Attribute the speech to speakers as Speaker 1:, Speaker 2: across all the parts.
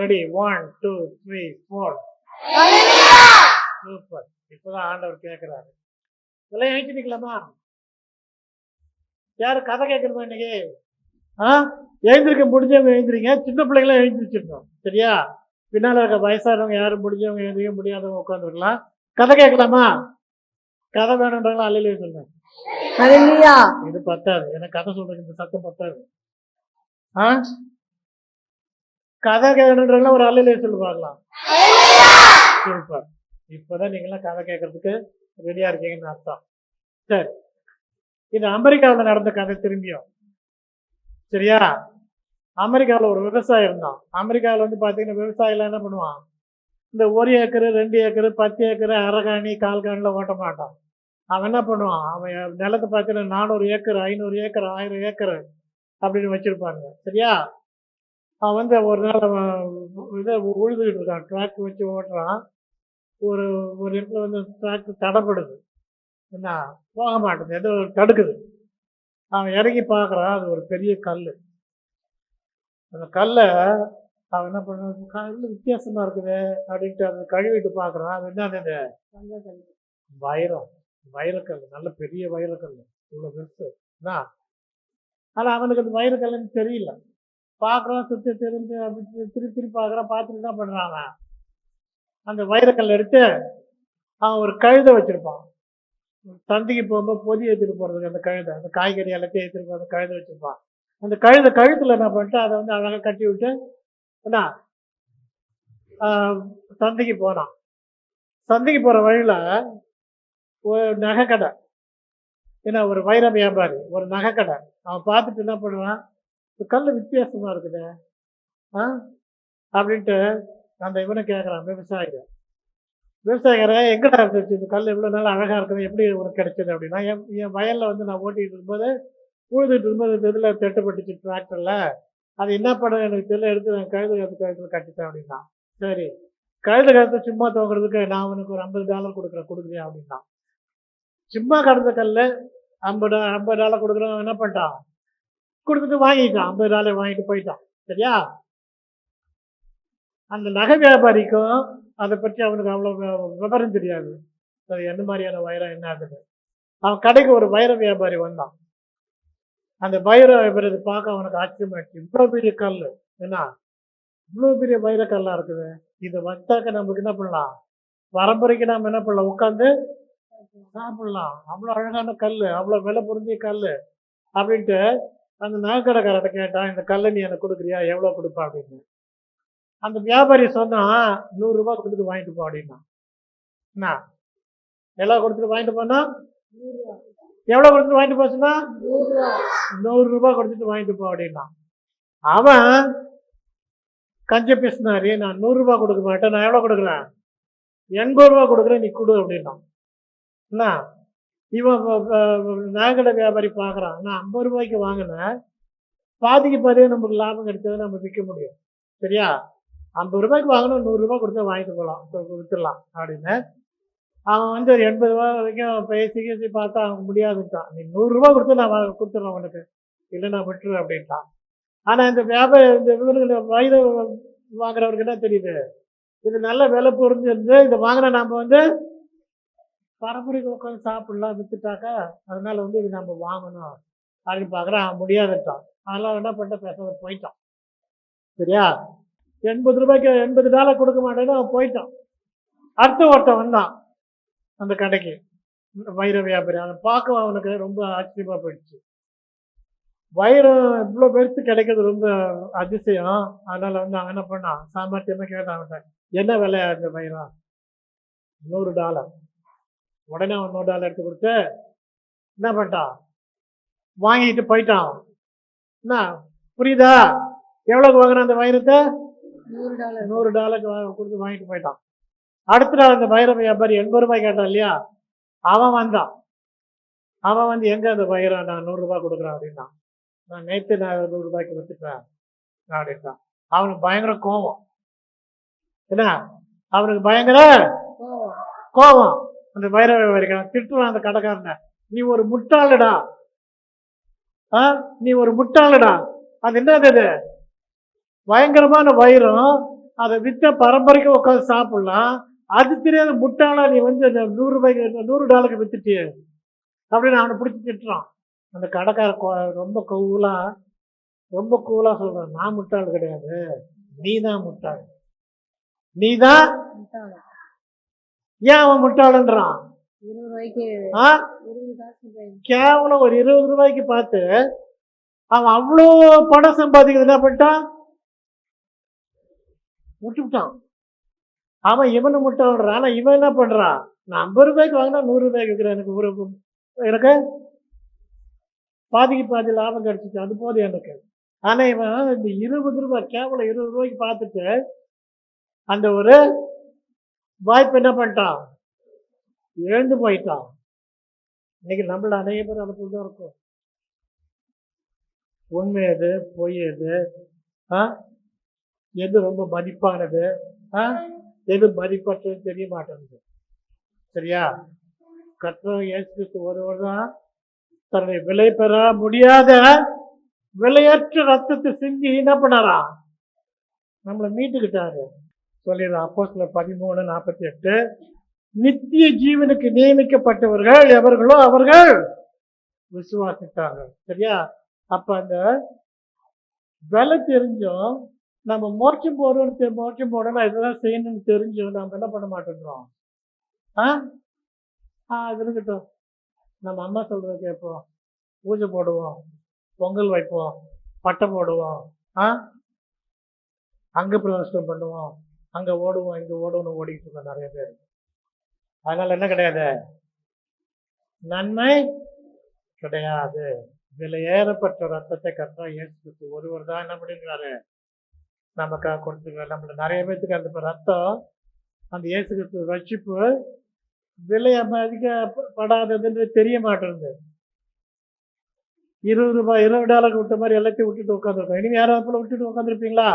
Speaker 1: Ready? 1 2 3 4. Super. இப்பதான் ஆண்டவர் கேட்கிறாரு. இதெல்லாம் எழுச்சிக்கலாமா? யாரு கதை கேட்கணுமா இன்னைக்கு? எழுந்திருக்க முடிஞ்சவங்க எழுந்திரிங்க, சின்ன பிள்ளைங்களாம் எழுந்திரிச்சிருக்கோம். சரியா? பின்னால இருக்க வயசானவங்க யாரும் முடிஞ்சவங்க எழுந்திரிக்க முடியாதவங்க உட்காந்துருக்கலாம். கதை கேட்கலாமா? கதை வேணுன்றவங்களா அல்லையிலே சொல்லுங்க. இது பத்தாது, எனக்கு கதை சொல்றதுக்கு இந்த சத்தம் பத்தாது. கதை கேட்கணுன்றவங்களா ஒரு அல்லையிலே சொல்லு பார்க்கலாம். சூப்பர். இப்பதான் நீங்களாம் கதை கேட்கறதுக்கு ரெடியா இருக்கீங்கன்னு அர்த்தம். சரி, இது அமெரிக்காவில் நடந்த கதை திரும்பியும். சரியா? அமெரிக்காவில் ஒரு விவசாயி இருந்தான். அமெரிக்காவில் வந்து பார்த்தீங்கன்னா விவசாயிலாம் என்ன பண்ணுவான், இந்த 1 ஏக்கரு 2 ஏக்கரு 10 ஏக்கரு அரைகாணி கால்காணிலாம் ஓட்ட மாட்டான். அவன் என்ன பண்ணுவான், அவன் நிலத்தை பார்த்தீங்கன்னா 400 ஏக்கர் 500 ஏக்கர் 1000 ஏக்கர் அப்படின்னு வச்சிருப்பாங்க. சரியா? அவன் வந்து ஒரு நாள் அவன் இதை உழுதுகிட்டு இருக்கான், டிராக்டர் வச்சு ஓட்டுறான். ஒரு ஒரு இடத்துல வந்து டிராக்டர் தடைப்படுது, என்ன போக மாட்டேது, ஏதோ தடுக்குது. அவன் இறங்கி பார்க்குறான், அது ஒரு பெரிய கல். அந்த கல்லை அவன் என்ன பண்ணுறான், கல் வித்தியாசமாக இருக்குது அப்படின்ட்டு அதை கழுவிட்டு பார்க்குறான். அது என்னது? வைரம், வைரக்கல், நல்ல பெரிய வைரக்கல், இவ்வளோ பெருசு என்ன. ஆனால் அவனுக்கு அந்த வைரக்கல்லுன்னு தெரியல. பார்க்குறான், சுற்றி தெரிஞ்சு அப்படி திருப்பி பார்க்குறான். பார்த்துட்டு என்ன பண்ணுறான், அவன் அந்த வைரக்கல் எடுத்து அவன் ஒரு கழுதை வச்சுருப்பான். சந்தைக்கு போகும்போது பொதி ஏற்றிட்டு போகிறதுக்கு அந்த கழுதை, அந்த காய்கறி எல்லாத்தையும் ஏற்றிட்டு போகிற அந்த கழுதை வச்சுருப்பான். அந்த கழுதை கழுத்தில் என்ன பண்ணிட்டு அதை வந்து அழகாக கட்டி விட்டு என்ன சந்தைக்கு போனான். சந்தைக்கு போகிற வழியில் ஒரு நகைக்கடை, ஏன்னா ஒரு வைர வியாபாரி, ஒரு நகைக்கடை. அவன் பார்த்துட்டு என்ன பண்ணுவான், இந்த கல் வித்தியாசமாக இருக்குது அப்படின்ட்டு அந்த இவனை கேட்குறான், விவசாயிகரை எங்கடா இருந்துச்சு இந்த கல், இவ்வளோ நாள் அழகாக இருக்குது, எப்படி உனக்கு கிடைச்சது அப்படின்னா, என் வயலில் வந்து நான் ஓட்டிகிட்டு இருக்கும்போது உழுதுட்டு இருக்கும்போது இந்த இதில் தட்டுப்பட்டுச்சு டிராக்டரில், அது என்ன பண்ண எனக்கு தெரியல, எடுத்து நான் கழுத்தில் கட்டிட்டேன் அப்படின்னா. சரி, கழுத்தை சும்மா தோங்குறதுக்கு நான் உனக்கு ஒரு $50 கொடுக்குறேன் அப்படின்னா. சும்மா கடந்த கல் $50 கொடுக்குறேன். என்ன பண்ணிட்டான், கொடுத்துட்டு வாங்கிட்டான், $50 வாங்கிட்டு போயிட்டான். சரியா? அந்த நகை வியாபாரிக்கும் அதை பற்றி அவனுக்கு அவ்வளோ விவரம் தெரியாது, அது என்ன மாதிரியான வைரம் என்ன ஆகுது. அவன் கடைக்கு ஒரு வைர வியாபாரி வந்தான். அந்த வைர வியாபாரி பார்க்க அவனுக்கு ஆச்சரியமாயிடுச்சு. இவ்வளோ பெரிய கல், என்ன இவ்வளோ பெரிய வைரக்கல்லாக இருக்குது, இதை வந்தாக்க நமக்கு என்ன பண்ணலாம், வரம்பரைக்கு நாம் என்ன பண்ணலாம், உட்காந்து சாப்பிடலாம், அவ்வளோ அழகான கல், அவ்வளோ விலை பொருந்திய கல் அப்படின்ட்டு அந்த நகைக்கடைக்காரர்கிட்ட கேட்டான், இந்த கல்லை நீ எனக்கு கொடுக்குறியா, எவ்வளோ கொடுப்பா அப்படின்னு. அந்த வியாபாரி சொன்னான், $100 கொடுத்துட்டு வாங்கிட்டு போ அப்படின்னா. என்ன எவ்வளோ கொடுத்துட்டு வாங்கிட்டு போனா, எவ்வளோ கொடுத்துட்டு வாங்கிட்டு போச்சுன்னா $100 கொடுத்துட்டு வாங்கிட்டு போ அப்படின்னா. அவன் கஞ்ச பேசினாரு, நான் $100 கொடுக்க மாட்டேன், நான் எவ்வளோ கொடுக்குறேன், $80 கொடுக்குறேன், நீ கொடு அப்படின்னா. என்ன இவன் நகைக்கடை வியாபாரி பார்க்குறான், நான் $50 வாங்கினேன், பாதிக்கு பாதியாக நமக்கு லாபம் கிடைச்சதை நம்ம விற்க முடியும். சரியா? $50 வாங்கணும், $100 கொடுத்தா வாங்கிட்டு போகலாம், விற்றுலாம் அப்படின்னு. அவன் வந்து ஒரு $80 வரைக்கும் பேசி பார்த்தா அவன் முடியாதுட்டான். நீ $100 கொடுத்து நான் கொடுத்துட்றேன் உனக்கு, இல்லை நான் விட்டுருவேன் அப்படின்ட்டான். ஆனால் இந்த வியாபாரி, இந்த இவங்களுக்கு வயது வாங்குறவருக்கு என்ன தெரியுது, இது நல்ல விலை பொருந்திருந்து இதை வாங்கினா நம்ம வந்து பரம்பரைக்கு உட்காந்து சாப்பிடலாம், விற்றுட்டாக்கா, அதனால வந்து இது நம்ம வாங்கணும் அப்படின்னு பார்க்குறான். அவன் முடியாதுட்டான். அதெல்லாம் என்ன பண்ணிட்டு பேச போயிட்டான். சரியா? $80 கொடுக்க மாட்டேன்னு அவன் போயிட்டான். அடுத்த ஒருத்தன் வந்தான் அந்த கடைக்கு, வைர வியாபாரி. அவனை பார்க்க அவனுக்கு ரொம்ப ஆச்சரியமா போயிடுச்சு. வைரம் இவ்வளோ பெருசு கிடைக்கிறது ரொம்ப அதிசயம். அதனால வந்து அவன் என்ன பண்ணான், சாமர்த்தியமா கேட்டான் அவன்கிட்ட, என்ன விலை அந்த வைரம்? $100. உடனே அவன் $100 எடுத்து கொடுத்து என்ன பண்ணிட்டான், வாங்கிட்டு போயிட்டான். என்ன புரியுதா, எவ்வளோக்கு வாங்கின அந்த வைரத்தை? $100 கொடுத்து வாங்கிட்டு போயிட்டான். அடுத்த நாள் அந்த வைர வியாபாரி $80 கேட்டான் இல்லையா, அவன் வந்தான். அவன் வந்து எங்க அந்த வைரம், நான் $100 கொடுக்குறேன் அப்படின்னா. நான் நேற்று நான் $100 விற்றுட்டேன் அப்படின்ட்டான். அவனுக்கு பயங்கர கோபம். என்ன அவனுக்கு பயங்கர கோபம். அந்த வைர வியாபாரிக்கான திட்டுவான் அந்த கடைக்காரனை, நீ ஒரு முட்டாளடா, நீ ஒரு முட்டாளடா. அது என்னது, பயங்கரமான வைரம், அதை வித்த பரம்பரைக்கு உட்காந்து சாப்பிடலாம். அது தெரியாத முட்டாளா நீ வந்து அந்த $100 $100 வித்துட்டியே அப்படின்னு அவனை பிடிச்சி திட்டுறான். அந்த கடைக்கார ரொம்ப கூலா சொல்றான், நான் முட்டாள் கிடையாது, நீதான் முட்டாள், நீதான்.
Speaker 2: முட்டாளா?
Speaker 1: ஏன் அவன் முட்டாளன்றான்?
Speaker 2: 20 ரூபாய்க்கு
Speaker 1: ஆ?
Speaker 2: 20 காசு போயிடும்.
Speaker 1: கேவலம் ஒரு 20 ரூபாய்க்கு பார்த்து அவன் அவ்வளோ பணம் சம்பாதிக்கிறது என்ன பண்ணிட்டான்? விட்டுவிட்டான். அவன் இவனை முட்டாள்றான். ஆனா இவன் என்ன பண்றான்? நான் 50 ரூபாய்க்கு வாங்கினா 100 ரூபாய்க்கு விற்கிறேன், எனக்கு பாதிக்கு பாதி லாபம் கிடைச்சிச்சு, அது போதும் எனக்கு. ஆனா இவன் இந்த 20 ரூபாய், கேவலம் 20 ரூபாய்க்கு பார்த்துட்டு அந்த ஒரு வாய்ப்பு என்ன பண்ணிட்டான்? இழந்து போயிட்டான். இன்னைக்கு நம்மள அநேக பேர் அதை தான் இருக்கும். உண்மை எது, பொய் எது, எது ரொம்ப மதிப்பானது, எது மதிப்பற்றது தெரிய மாட்டேங்குது. சரியா? கர்த்தர் இயேசு கிறிஸ்து ஒருவர் தான் தன்னுடைய விலை பெற முடியாத விலையற்ற ரத்தத்தை சிந்தி என்ன பண்ணாரா? நம்மளை மீட்டுக்கிட்டாரு. சொல்லிடுறான் அப்போஸ்தலர் 13:48, நித்திய ஜீவனுக்கு நியமிக்கப்பட்டவர்கள் எவர்களோ அவர்கள் விசுவாசித்தார்கள். சரியா? அப்ப அந்த விலை தெரிஞ்சும் நம்ம மோட்சம் போடணும் இதெல்லாம் செய்யணும்னு தெரிஞ்சும் நம்ம என்ன பண்ண மாட்டேங்கிறோம். அது இருக்கட்டும், நம்ம அம்மா சொல்றத கேட்போம், பூஜை போடுவோம், பொங்கல் வைப்போம், பட்டை போடுவோம், அங்க பிரதர்ஷனம் பண்ணுவோம், அங்க ஓடுவோம், இங்க ஓடுவோம்னு ஓடிட்டு இருக்கோம் நிறைய பேர். அதனால என்ன கிடையாது, நன்மை கிடையாது. விலையேறப்பட்ட ரத்தத்தை கர்த்தர் இயேசு கிறிஸ்து ஒருவர் தான் என்ன பண்ணிருக்காரு, நமக்காக கொடுத்துருக்காரு. நம்மள நிறைய பேருக்கு அந்த ரத்தம், அந்த இயேசு கிறிஸ்து ரட்சிப்பு விலை அதிகப்படாததுன்னு தெரிய மாட்டேங்குது. $20 விட்ட மாதிரி எல்லாத்தையும் விட்டுட்டு உட்காந்துருக்கோம். இனிமே யாராவது போல விட்டுட்டு உட்காந்துருப்பீங்களா?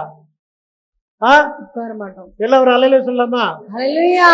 Speaker 2: உட்கார மாட்டோம்.
Speaker 1: எல்லாம் ஒரு அலையில சொல்லாமா?
Speaker 2: ஹல்லேலூயா.